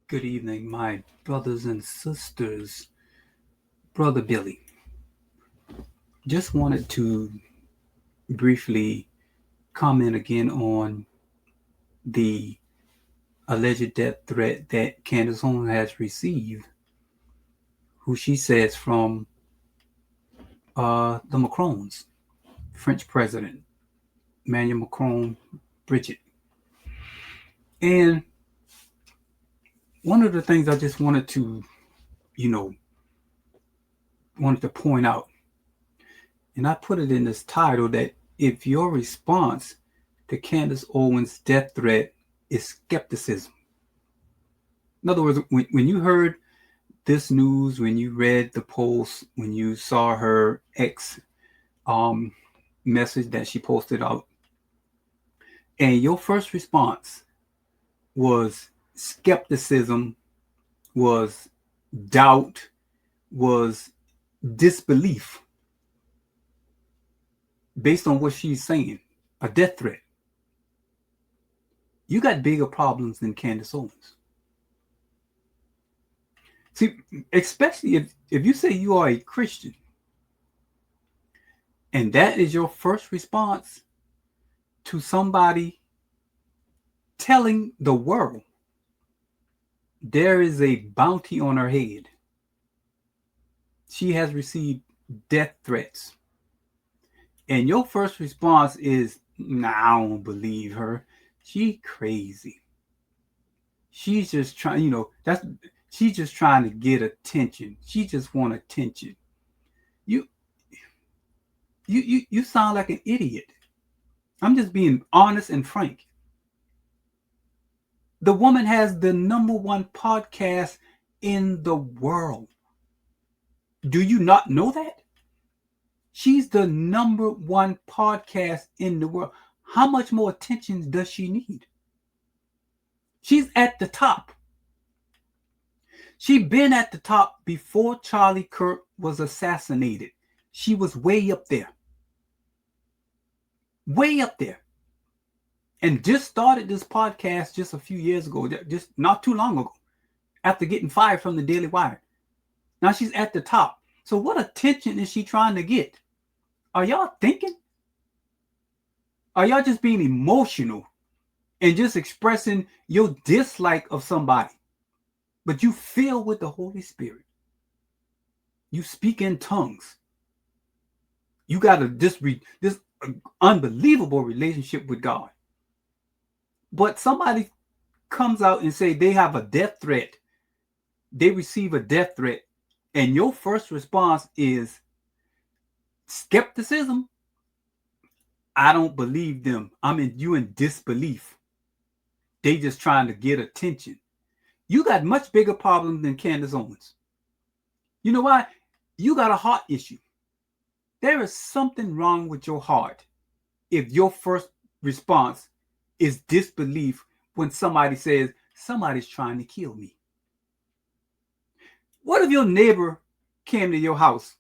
Good evening, my brothers and sisters. Brother Billy, just wanted to briefly comment again on the alleged death threat that Candace Owens has received, who she says from the Macrons, French President Emmanuel Macron, Bridget. And one of the things I just you know, wanted to point out, and I put it in this title, that if your response to Candace Owens' death threat is skepticism. In other words, when you heard this news, when you read the post, when you saw her ex message that she posted out, and your first response was skepticism, was doubt, was disbelief based on what she's saying, a death threat, you got bigger problems than Candace Owens. See, especially if you say you are a Christian and that is your first response to somebody telling the world there is a bounty on her head. She has received death threats. And your first response is, nah, I don't believe her. She crazy. She's just trying, she's just trying to get attention. She just want attention. You sound like an idiot. I'm just being honest and frank. The woman has the #1 podcast in the world. Do you not know that? She's the #1 podcast in the world. How much more attention does she need? She's at the top. She'd been at the top before Charlie Kirk was assassinated. She was way up there. Way up there. And just started this podcast just a few years ago, just not too long ago, after getting fired from the Daily Wire. Now she's at the top. So what attention is she trying to get? Are y'all thinking? Are y'all just being emotional and just expressing your dislike of somebody? But you filled with the Holy Spirit. You speak in tongues. You got this unbelievable relationship with God. But somebody comes out and say they have a death threat. They receive a death threat. And your first response is skepticism. I don't believe them. You in disbelief. They just trying to get attention. You got much bigger problems than Candace Owens. You know why? You got a heart issue. There is something wrong with your heart if your first response is disbelief when somebody says, somebody's trying to kill me. What if your neighbor came to your house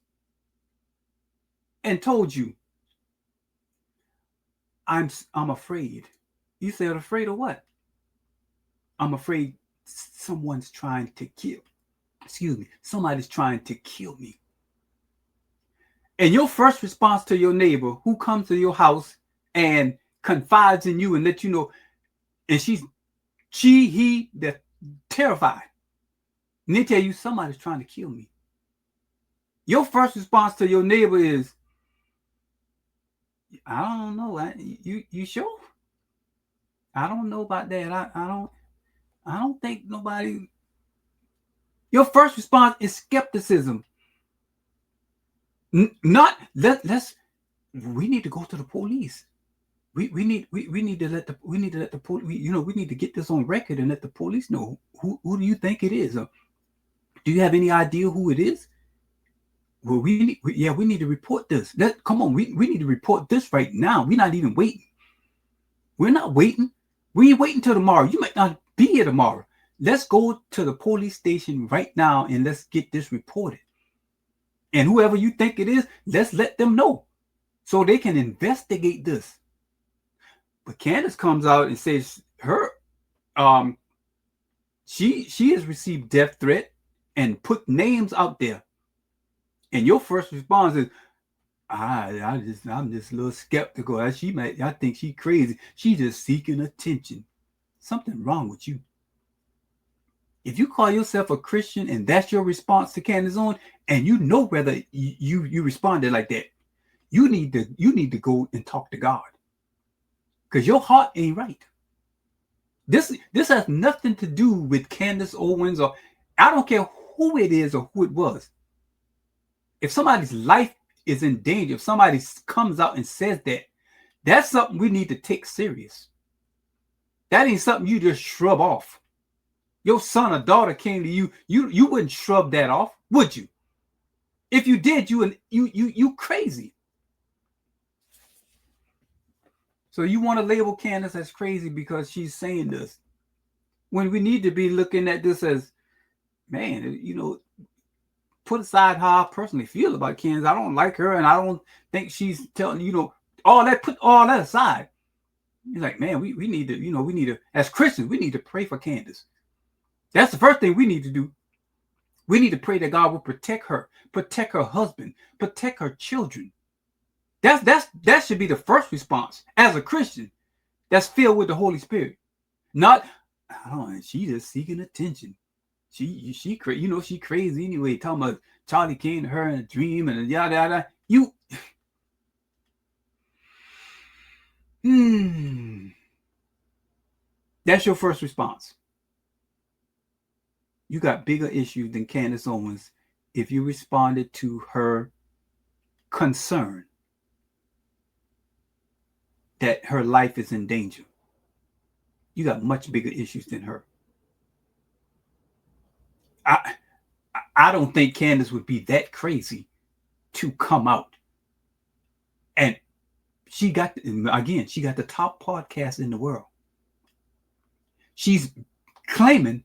and told you, I'm afraid? You said, afraid of what? I'm afraid somebody's trying to kill me. And your first response to your neighbor who comes to your house and confides in you and let you know, and they're terrified. And they tell you somebody's trying to kill me. Your first response to your neighbor is, I don't know. You sure? I don't know about that. I don't think nobody. Your first response is skepticism. We need to go to the police. We need to let the police. We need to get this on record and let the police know who do you think it is. Do you have any idea who it is? Well, we need to report this. Come on, we need to report this right now. We're not even waiting. We're not waiting. We ain't waiting till tomorrow. You might not be here tomorrow. Let's go to the police station right now and let's get this reported. And whoever you think it is, let's let them know so they can investigate this. But Candace comes out and says She has received death threat and put names out there. And your first response is, I'm just a little skeptical. I think she's crazy. She's just seeking attention. Something wrong with you. If you call yourself a Christian and that's your response to Candace Owens, and you know whether you responded like that, you need to go and talk to God, because your heart ain't right. This has nothing to do with Candace Owens, or I don't care who it is or who it was. If somebody's life is in danger, if somebody comes out and says that, that's something we need to take serious. That ain't something you just shrub off. Your son or daughter came to you, you wouldn't shrub that off, would you? If you did, you crazy. So you want to label Candace as crazy because she's saying this, when we need to be looking at this as, man, put aside how I personally feel about Candace. I don't like her, and I don't think she's telling, all that, put all that aside. You're like, man, we need to, as Christians, we need to pray for Candace. That's the first thing we need to do. We need to pray that God will protect her husband, protect her children. That should be the first response as a Christian that's filled with the Holy Spirit. Not, she just seeking attention. She crazy anyway. Talking about Charlie came to her in a dream and yada yada. That's your first response. You got bigger issues than Candace Owens if you responded to her concern that her life is in danger. You got much bigger issues than her. I don't think Candace would be that crazy to come out. And she got the top podcast in the world. She's claiming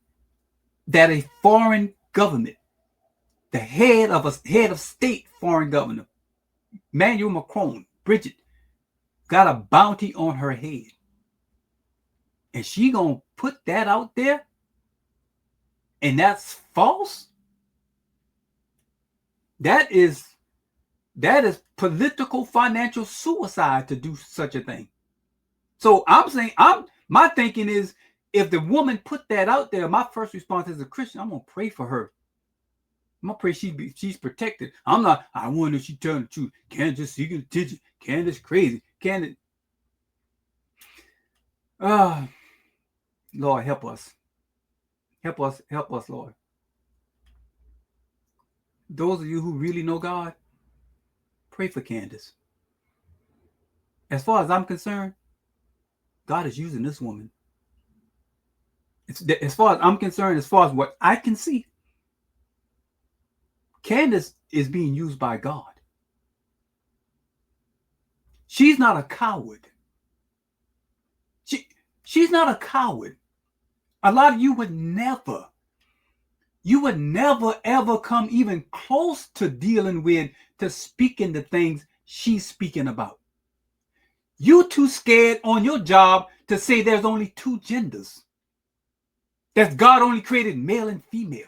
that a foreign government, the head of state foreign governor, Emmanuel Macron, Bridget, got a bounty on her head. And she gonna put that out there? And that's false? That is political financial suicide to do such a thing. So I'm saying, my thinking is, if the woman put that out there, my first response as a Christian, I'm gonna pray for her. I'm gonna pray she's protected. I wonder if she's telling the truth. Candace seeking attention. Candace crazy. Candace. Lord, help us. Help us, Lord. Those of you who really know God, pray for Candace. As far as I'm concerned, God is using this woman. As far as I'm concerned, as far as what I can see, Candace is being used by God. She's not a coward. She's not a coward. A lot of you would never ever come even close to speaking the things she's speaking about. You too scared on your job to say there's only two genders. That God only created male and female.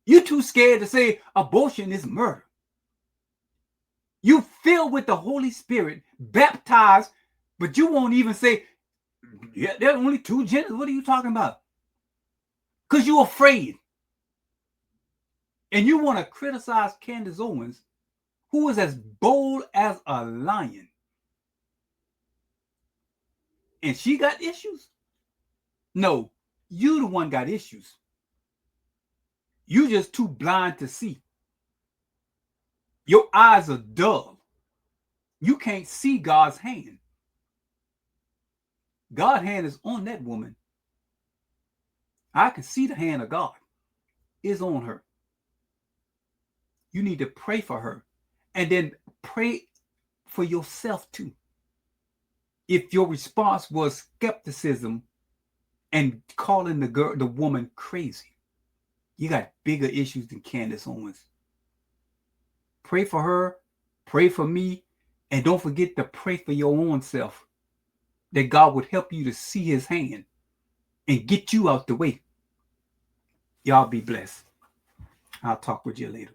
You too scared to say abortion is murder. You filled with the Holy Spirit, baptized, but you won't even say, yeah, there's only two genders. What are you talking about? Because you're afraid. And you want to criticize Candace Owens, who is as bold as a lion. And she got issues? No, you the one got issues. You just too blind to see. Your eyes are dull. You can't see God's hand. God's hand is on that woman. I can see the hand of God is on her. You need to pray for her, and then pray for yourself too. If your response was skepticism and calling the woman crazy, you got bigger issues than Candace Owens. Pray for her, pray for me, and don't forget to pray for your own self, that God would help you to see his hand. and get you out the way. Y'all be blessed. I'll talk with you later.